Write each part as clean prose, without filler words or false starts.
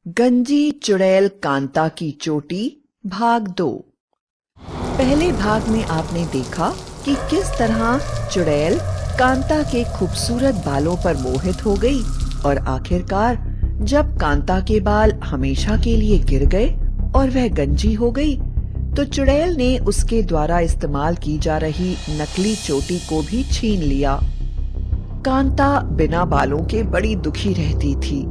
गंजी चुड़ैल कांता की चोटी भाग 2। पहले भाग में आपने देखा कि किस तरह चुड़ैल कांता के खूबसूरत बालों पर मोहित हो गई और आखिरकार जब कांता के बाल हमेशा के लिए गिर गए और वह गंजी हो गई तो चुड़ैल ने उसके द्वारा इस्तेमाल की जा रही नकली चोटी को भी छीन लिया। कांता बिना बालों के बड़ी दुखी रहती थी।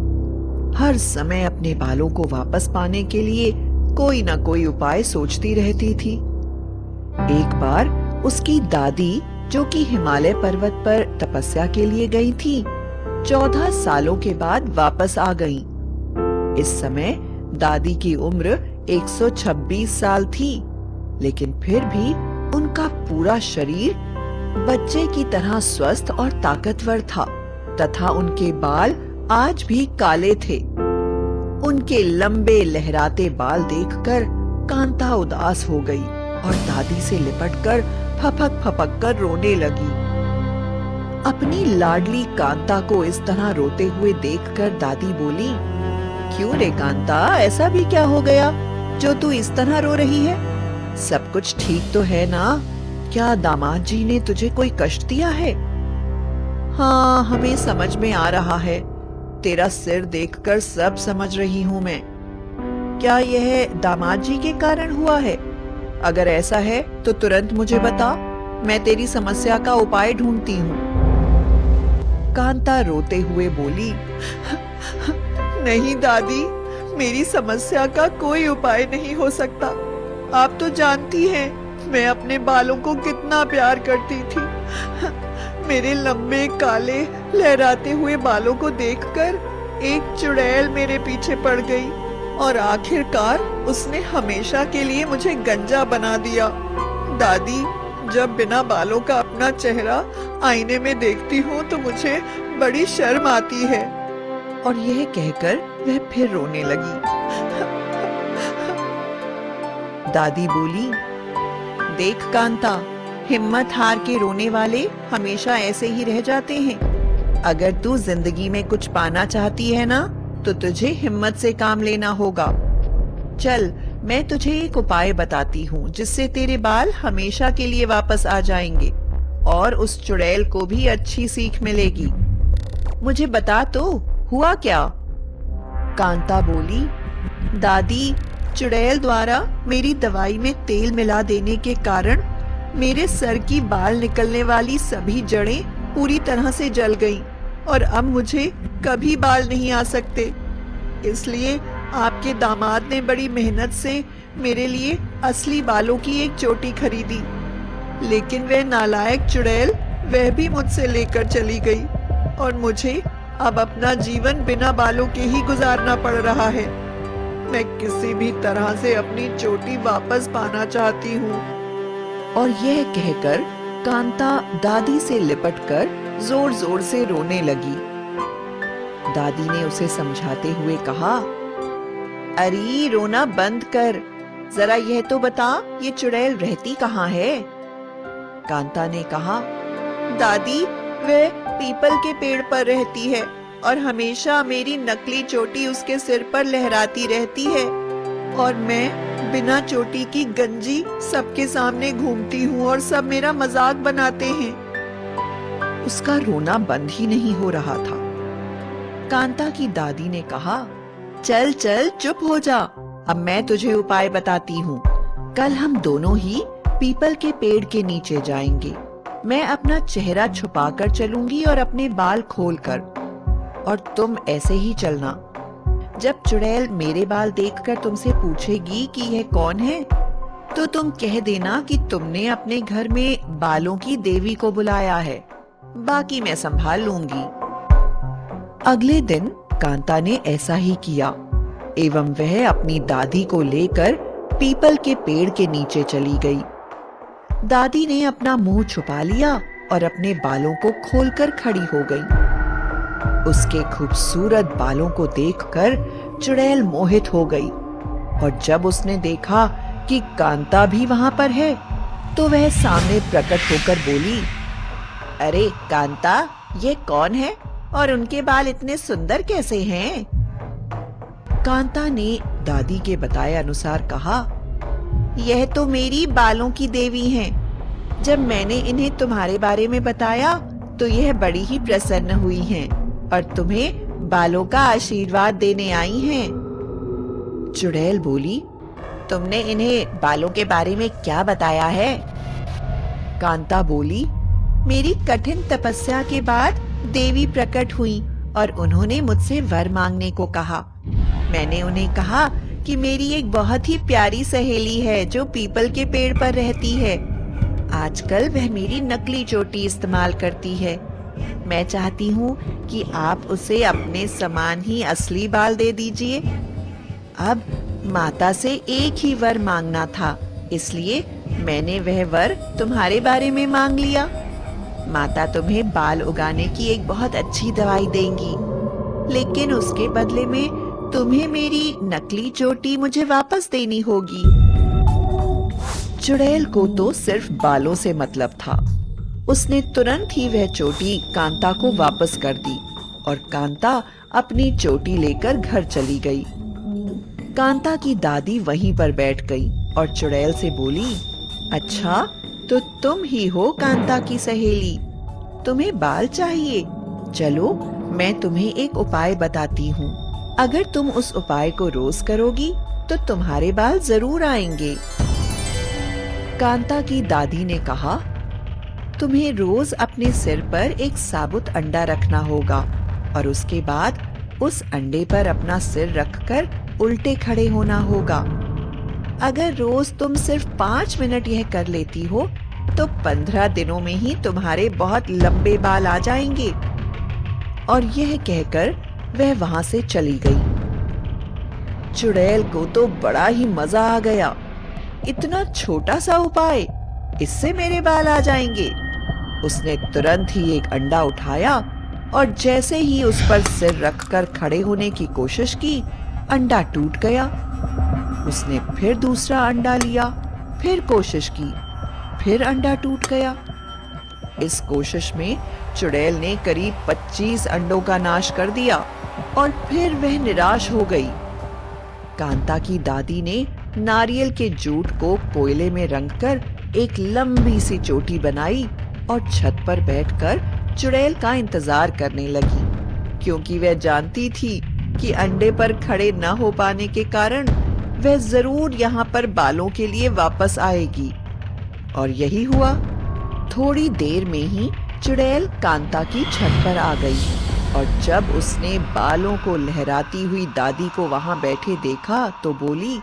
हर समय अपने बालों को वापस पाने के लिए कोई ना कोई उपाय सोचती रहती थी। एक बार उसकी दादी, जो कि हिमालय पर्वत पर तपस्या के लिए गई थी, 14 सालों के बाद वापस आ गईं। इस समय दादी की उम्र 126 साल थी, लेकिन फिर भी उनका पूरा शरीर बच्चे की तरह स्वस्थ और ताकतवर था तथा उनके बाल आज भी काले थे। उनके लंबे लहराते बाल देखकर कांता उदास हो गई और दादी से लिपटकर फपक फपक कर रोने लगी। अपनी लाडली कांता को इस तरह रोते हुए देखकर दादी बोली, क्यों रे कांता, ऐसा भी क्या हो गया जो तू इस तरह रो रही है? सब कुछ ठीक तो है ना? क्या दामाद जी ने तुझे कोई कष्ट दिया है? हाँ, हमें समझ में आ रहा है। तेरा सिर देखकर सब समझ रही हूँ मैं। क्या यह दामाद जी के कारण हुआ है? अगर ऐसा है तो तुरंत मुझे बता, मैं तेरी समस्या का उपाय ढूंढती हूँ। कांता रोते हुए बोली, नहीं दादी, मेरी समस्या का कोई उपाय नहीं हो सकता। आप तो जानती हैं मैं अपने बालों को कितना प्यार करती थी। मेरे लंबे काले लहराते हुए बालों को देखकर एक चुड़ैल मेरे पीछे पड़ गई और आखिरकार उसने हमेशा के लिए मुझे गंजा बना दिया। दादी, जब बिना बालों का अपना चेहरा आईने में देखती हूँ तो मुझे बड़ी शर्म आती है। और यह कहकर वह फिर रोने लगी। दादी बोली, देख कांता, हिम्मत हार के रोने वाले हमेशा ऐसे ही रह जाते हैं। अगर तू जिंदगी में कुछ पाना चाहती है ना, तो तुझे हिम्मत से काम लेना होगा। चल, मैं तुझे एक उपाय बताती हूँ जिससे तेरे बाल हमेशा के लिए वापस आ जाएंगे और उस चुड़ैल को भी अच्छी सीख मिलेगी। मुझे बता तो, हुआ क्या? कांता बोली, दादी, चुड़ैल द्वारा मेरी दवाई में तेल मिला देने के कारण मेरे सर की बाल निकलने वाली सभी जड़ें पूरी तरह से जल गईं और अब मुझे कभी बाल नहीं आ सकते। इसलिए आपके दामाद ने बड़ी मेहनत से मेरे लिए असली बालों की एक चोटी खरीदी, लेकिन वह नालायक चुड़ैल वह भी मुझसे लेकर चली गई और मुझे अब अपना जीवन बिना बालों के ही गुजारना पड़ रहा है। मैं किसी भी तरह से अपनी चोटी वापस पाना चाहती हूँ। और यह कहकर कांता दादी से लिपटकर जोर जोर से रोने लगी। दादी ने उसे समझाते हुए कहा, अरे रोना बंद कर, जरा यह तो बता, ये चुड़ैल रहती कहाँ है? कांता ने कहा, दादी, वह पीपल के पेड़ पर रहती है और हमेशा मेरी नकली चोटी उसके सिर पर लहराती रहती है और मैं बिना चोटी की गंजी सबके सामने घूमती हूँ और सब मेरा मजाक बनाते हैं। उसका रोना बंद ही नहीं हो रहा था। कांता की दादी ने कहा, चल चल चुप हो जा, अब मैं तुझे उपाय बताती हूँ। कल हम दोनों ही पीपल के पेड़ के नीचे जाएंगे। मैं अपना चेहरा छुपाकर चलूंगी और अपने बाल खोलकर, और तुम ऐसे ही चलना। जब चुड़ैल मेरे बाल देखकर तुमसे पूछेगी कि यह कौन है, तो तुम कह देना कि तुमने अपने घर में बालों की देवी को बुलाया है। बाकी मैं संभाल लूंगी। अगले दिन कांता ने ऐसा ही किया एवं वह अपनी दादी को लेकर पीपल के पेड़ के नीचे चली गई। दादी ने अपना मुंह छुपा लिया और अपने बालों को खोलकर खड़ी हो गई। उसके खूबसूरत बालों को देखकर चुड़ैल मोहित हो गई और जब उसने देखा कि कांता भी वहां पर है, तो वह सामने प्रकट होकर बोली, अरे कांता, ये कौन है और उनके बाल इतने सुंदर कैसे हैं? कांता ने दादी के बताए अनुसार कहा, यह तो मेरी बालों की देवी हैं। जब मैंने इन्हें तुम्हारे बारे में बताया तो यह बड़ी ही प्रसन्न हुई हैं और तुम्हें बालों का आशीर्वाद देने आई हैं। चुड़ैल बोली, तुमने इन्हें बालों के बारे में क्या बताया है? कांता बोली, मेरी कठिन तपस्या के बाद देवी प्रकट हुई और उन्होंने मुझसे वर मांगने को कहा। मैंने उन्हें कहा कि मेरी एक बहुत ही प्यारी सहेली है जो पीपल के पेड़ पर रहती है। आजकल वह मेरी नकली चोटी इस्तेमाल करती है। मैं चाहती हूँ कि आप उसे अपने समान ही असली बाल दे दीजिए। अब माता से एक ही वर मांगना था, इसलिए मैंने वह वर तुम्हारे बारे में मांग लिया। माता तुम्हें बाल उगाने की एक बहुत अच्छी दवाई देंगी, लेकिन उसके बदले में तुम्हें मेरी नकली चोटी मुझे वापस देनी होगी। चुड़ैल को तो सिर्फ बालों से मतलब था। उसने तुरंत ही वह चोटी कांता को वापस कर दी और कांता अपनी चोटी लेकर घर चली गई। कांता की दादी वहीं पर बैठ गई और चुड़ैल से बोली, अच्छा तो तुम ही हो कांता की सहेली, तुम्हें बाल चाहिए? चलो मैं तुम्हें एक उपाय बताती हूँ। अगर तुम उस उपाय को रोज करोगी तो तुम्हारे बाल जरूर आएंगे। कांता की दादी ने कहा, तुम्हें रोज अपने सिर पर एक साबुत अंडा रखना होगा और उसके बाद उस अंडे पर अपना सिर रखकर उल्टे खड़े होना होगा। अगर रोज तुम सिर्फ 5 मिनट यह कर लेती हो तो 15 दिनों में ही तुम्हारे बहुत लंबे बाल आ जाएंगे। और यह कहकर वह वहां से चली गई। चुड़ैल को तो बड़ा ही मजा आ गया। इतना छोटा सा उपाय, इससे मेरे बाल आ जाएंगे। उसने तुरंत ही एक अंडा उठाया और जैसे ही उस पर सिर रखकर खड़े होने की कोशिश की, अंडा टूट गया। उसने फिर दूसरा अंडा लिया, फिर कोशिश की, फिर अंडा टूट गया। इस कोशिश में चुड़ैल ने करीब 25 अंडों का नाश कर दिया और फिर वह निराश हो गई। कांता की दादी ने नारियल के जूट को कोयले में रंगकर एक लंबी सी चोटी बनाई और छत पर बैठकर चुड़ैल का इंतजार करने लगी, क्योंकि वह जानती थी कि अंडे पर खड़े न हो पाने के कारण वह जरूर यहाँ पर बालों के लिए वापस आएगी। और यही हुआ। थोड़ी देर में ही चुड़ैल कांता की छत पर आ गई और जब उसने बालों को लहराती हुई दादी को वहां बैठे देखा तो बोली,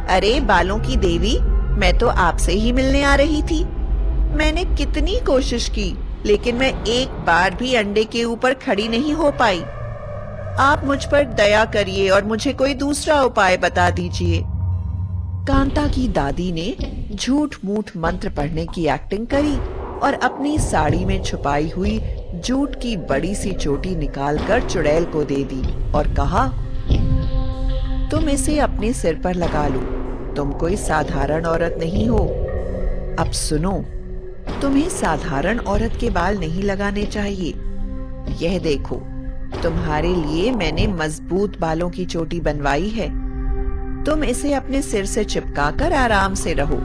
अरे बालों की देवी, मैं तो आपसे ही मिलने आ रही थी। मैंने कितनी कोशिश की, लेकिन मैं एक बार भी अंडे के ऊपर खड़ी नहीं हो पाई। आप मुझ पर दया करिए और मुझे कोई दूसरा उपाय बता दीजिए। कांता की दादी ने झूठ मूठ मंत्र पढ़ने की एक्टिंग करी और अपनी साड़ी में छुपाई हुई जूट की बड़ी सी चोटी निकालकर चुड़ैल को दे दी और कहा, तुम इसे अपने सिर पर लगा लो। तुम कोई साधारण औरत नहीं हो। अब सुनो, तुम्हें साधारण औरत के बाल नहीं लगाने चाहिए। यह देखो, तुम्हारे लिए मैंने मजबूत बालों की चोटी बनवाई है। तुम इसे अपने सिर से चिपकाकर आराम से रहो।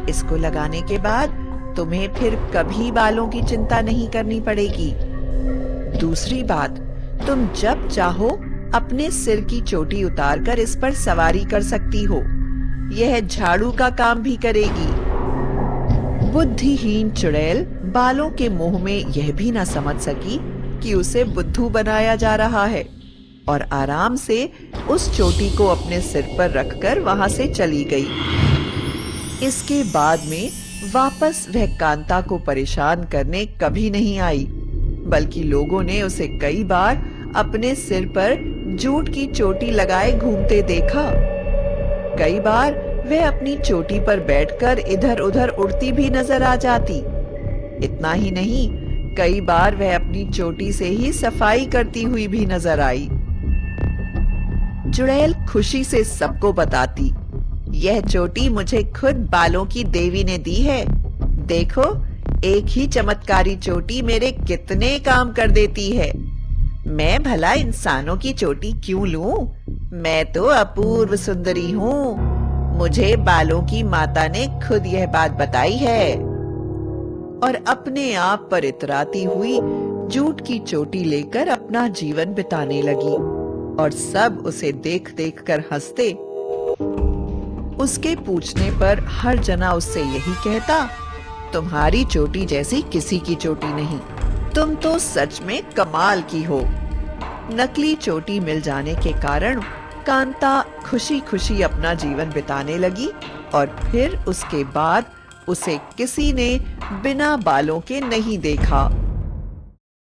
इसको लगाने के बाद तुम्हें फिर कभी बालों की चिंता नहीं करनी पड़ेगी। दूसरी बात, तुम जब चाहो अपने सिर की चोटी उतारकर इस पर सवारी कर सकती हो। यह झाड़ू का काम भी करेगी। बुद्धिहीन चुड़ैल बालों के मोह में यह भी ना समझ सकी कि उसे बुद्धू बनाया जा रहा है और आराम से उस चोटी को अपने सिर पर रखकर वहां से चली गई। इसके बाद में वापस वह कांता को परेशान करने कभी नहीं आई, बल्कि लोगों ने उसे कई बार अपने सिर पर जूट की चोटी लगाए घूमते देखा। कई बार वह अपनी चोटी पर बैठकर इधर उधर उड़ती भी नजर आ जाती। इतना ही नहीं, कई बार वह अपनी चोटी से ही सफाई करती हुई भी नजर आई। चुड़ैल खुशी से सबको बताती, यह चोटी मुझे खुद बालों की देवी ने दी है। देखो, एक ही चमत्कारी चोटी मेरे कितने काम कर देती है। मैं भला इंसानों की चोटी क्यों लूं? मैं तो अपूर्व सुंदरी हूँ। मुझे बालों की माता ने खुद यह बात बताई है। और अपने आप पर इतराती हुई जूट की चोटी लेकर अपना जीवन बिताने लगी और सब उसे देख देख कर हंसते। उसके पूछने पर हर जना उससे यही कहता, तुम्हारी चोटी जैसी किसी की चोटी नहीं, तुम तो सच में कमाल की हो। नकली चोटी मिल जाने के कारण कांता खुशी खुशी अपना जीवन बिताने लगी और फिर उसके बाद उसे किसी ने बिना बालों के नहीं देखा।